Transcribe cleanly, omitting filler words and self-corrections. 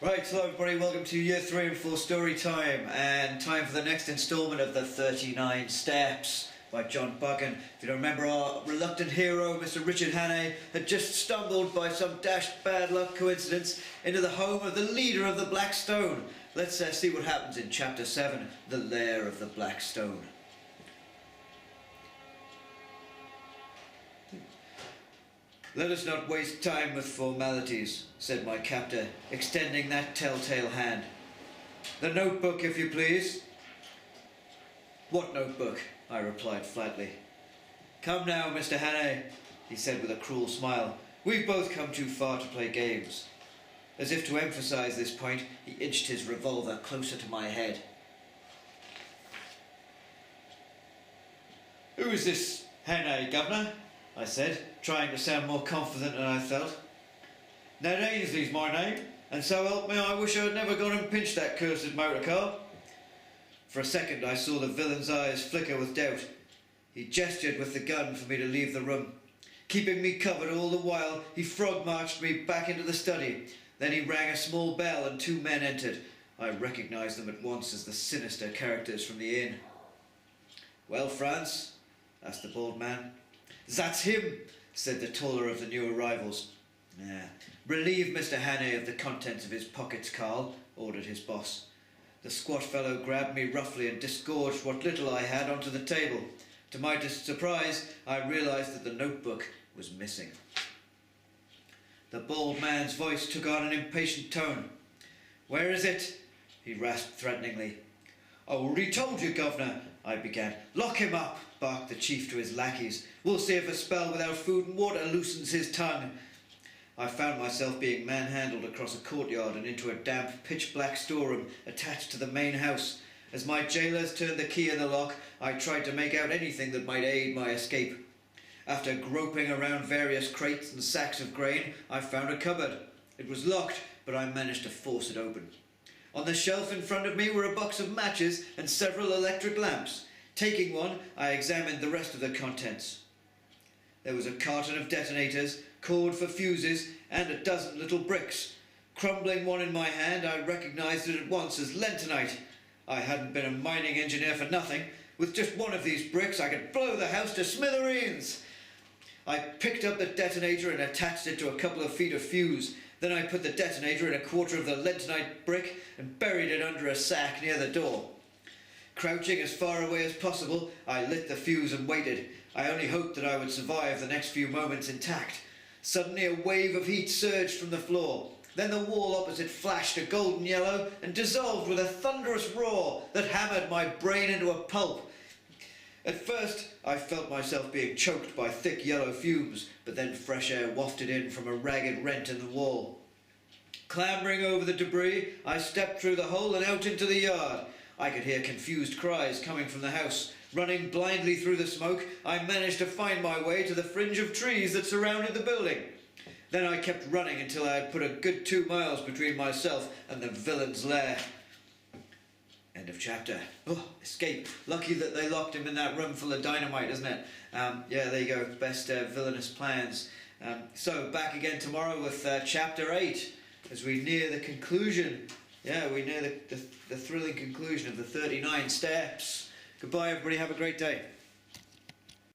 Right, hello everybody, welcome to Year 3 and 4 story time, and time for the next instalment of the 39 Steps by John Buchan. If you don't remember, our reluctant hero, Mr. Richard Hannay, had just stumbled by some dashed bad luck coincidence into the home of the leader of the Black Stone. Let's see what happens in Chapter 7, The Lair of the Black Stone. "Let us not waste time with formalities," said my captor, extending that telltale hand. "The notebook, if you please." "What notebook?" I replied flatly. "Come now, Mr. Hannay," he said with a cruel smile. "We've both come too far to play games." As if to emphasize this point, he inched his revolver closer to my head. "Who is this Hannay, Governor?" I said, trying to sound more confident than I felt. "Ned Ainsley's my name, and so help me, I wish I had never gone and pinched that cursed motor car." For a second I saw the villain's eyes flicker with doubt. He gestured with the gun for me to leave the room. Keeping me covered all the while, he frog-marched me back into the study. Then he rang a small bell and two men entered. I recognised them at once as the sinister characters from the inn. "Well, France?" asked the bald man. "That's him," said the taller of the new arrivals. "Relieve Mr. Hannay of the contents of his pockets, Carl," ordered his boss. The squat fellow grabbed me roughly and disgorged what little I had onto the table. To my surprise, I realised that the notebook was missing. The bald man's voice took on an impatient tone. "Where is it?" he rasped threateningly. "I already told you, Governor," I began. "Lock him up," barked the chief to his lackeys. "We'll see if a spell without food and water loosens his tongue." I found myself being manhandled across a courtyard and into a damp, pitch-black storeroom attached to the main house. As my jailers turned the key in the lock, I tried to make out anything that might aid my escape. After groping around various crates and sacks of grain, I found a cupboard. It was locked, but I managed to force it open. On the shelf in front of me were a box of matches and several electric lamps. Taking one, I examined the rest of the contents. There was a carton of detonators, cord for fuses, and a dozen little bricks. Crumbling one in my hand, I recognised it at once as lentonite. I hadn't been a mining engineer for nothing. With just one of these bricks, I could blow the house to smithereens. I picked up the detonator and attached it to a couple of feet of fuse. Then I put the detonator in a quarter of the lentonite brick and buried it under a sack near the door. Crouching as far away as possible, I lit the fuse and waited. I only hoped that I would survive the next few moments intact. Suddenly a wave of heat surged from the floor. Then the wall opposite flashed a golden yellow and dissolved with a thunderous roar that hammered my brain into a pulp. At first, I felt myself being choked by thick yellow fumes, but then fresh air wafted in from a ragged rent in the wall. Clambering over the debris, I stepped through the hole and out into the yard. I could hear confused cries coming from the house. Running blindly through the smoke, I managed to find my way to the fringe of trees that surrounded the building. Then I kept running until I had put a good 2 miles between myself and the villain's lair. End of chapter. Oh, escape. Lucky that they locked him in that room full of dynamite, isn't it? Yeah, there you go. Best villainous plans. So, back again tomorrow with chapter 8 as we near the conclusion. Yeah, we near the thrilling conclusion of the 39 Steps. Goodbye, everybody. Have a great day.